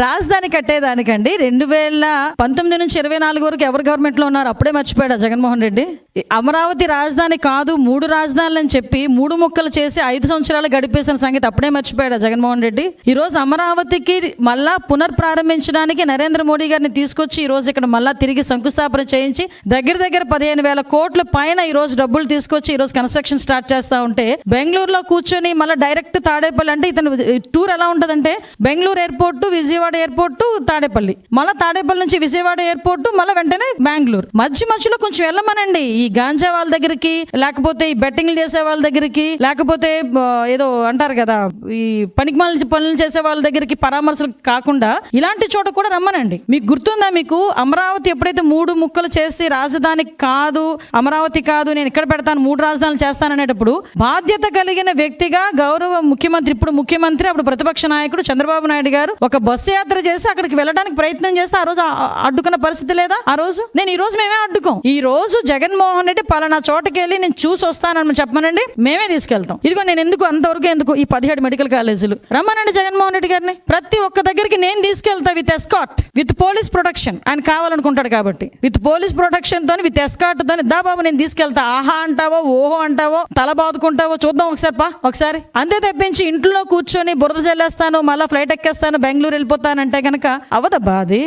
రాజధాని కట్టేదానికండి 2019 నుంచి 24 వరకు ఎవరు గవర్నమెంట్ లో ఉన్నారు అప్పుడే మర్చిపోయాడు జగన్మోహన్ రెడ్డి. అమరావతి రాజధాని కాదు 3 రాజధానులు అని చెప్పి 3 ముక్కలు చేసి 5 సంవత్సరాలు గడిపేసిన సంగతి అప్పుడే మర్చిపోయాడు జగన్మోహన్ రెడ్డి. ఈ రోజు అమరావతికి మళ్ళా పునర్ప్రారంభించడానికి నరేంద్ర మోడీ గారిని తీసుకొచ్చి ఈ రోజు ఇక్కడ మళ్ళా తిరిగి శంకుస్థాపన చేయించి దగ్గర 15,000 కోట్ల పైన ఈ రోజు డబ్బులు తీసుకొచ్చి ఈ రోజు కన్స్ట్రక్షన్ స్టార్ట్ చేస్తా ఉంటే బెంగళూరులో కూర్చొని మళ్ళీ డైరెక్ట్ తాడేపల్లి అంటే ఇతను టూర్ ఎలా ఉంటదంటే బెంగళూరు ఎయిర్పోర్ట్, విజయవాడ ఎయిర్పోర్ట్, తాడేపల్లి, మళ్ళీ తాడేపల్లి నుంచి విజయవాడ ఎయిర్పోర్ట్, మళ్ళీ వెంటనే బెంగళూరు. మధ్యలో కొంచెం వెళ్ళమనండి ఈ గాంజా వాళ్ళ దగ్గరికి, లేకపోతే ఈ బెట్టింగ్లు చేసే వాళ్ళ దగ్గరికి, లేకపోతే ఏదో అంటారు కదా ఈ పనికిమాలిన పనులు చేసే వాళ్ళ దగ్గరికి పరామర్శలు కాకుండా ఇలాంటి చోట కూడా రమ్మనండి. మీకు గుర్తుందా, మీకు అమరావతి ఎప్పుడైతే 3 ముక్కలు చేసి రాజధాని కాదు అమరావతి కాదు నేను ఇక్కడ పెడతాను 3 రాజధానులు చేస్తాననేటప్పుడు బాధ్యత కలిగిన వ్యక్తిగా గౌరవ ముఖ్యమంత్రి, ఇప్పుడు ముఖ్యమంత్రి అప్పుడు ప్రతిపక్ష నాయకుడు చంద్రబాబు నాయుడు గారు ఒక బస్సు యాత్ర చేసి అక్కడికి వెళ్ళడానికి ప్రయత్నం చేస్తే ఆ రోజు అడ్డుకున్న పరిస్థితి లేదా? ఆ రోజు ఈ రోజు మేమే అడ్డుకోం. ఈ రోజు జగన్మోహన్ రెడ్డి పలానా చోటకి వెళ్ళి నేను చూసి వస్తానని చెప్పమనండి, మేమే తీసుకెళ్తాం. ఇదిగో నేను ఎందుకు ఈ 17 మెడికల్ కాలేజీలు రమ్మనండి జగన్మోహన్ రెడ్డి గారిని. ప్రతి ఒక్క దగ్గరికి నేను తీసుకెళ్తా with escort, with police protection. ఆయన కావాలనుకుంటాడు కాబట్టి విత్ పోలీస్ ప్రొటెక్షన్ తోని, విత్ ఎస్కాట్ తోని దా బాబు నేను తీసుకెళ్తా. ఆహా అంటావో ఓహో అంటావో తల బాదుకుంటావో చూద్దాం ఒకసారి అంతే తప్పించి ఇంట్లో కూర్చొని బురద జల్లేస్తాను మళ్ళీ ఫ్లైట్ ఎక్కేస్తాను బెంగళూరు వెళ్ళిపోతానంటే కనుక అవదబ్బా అది.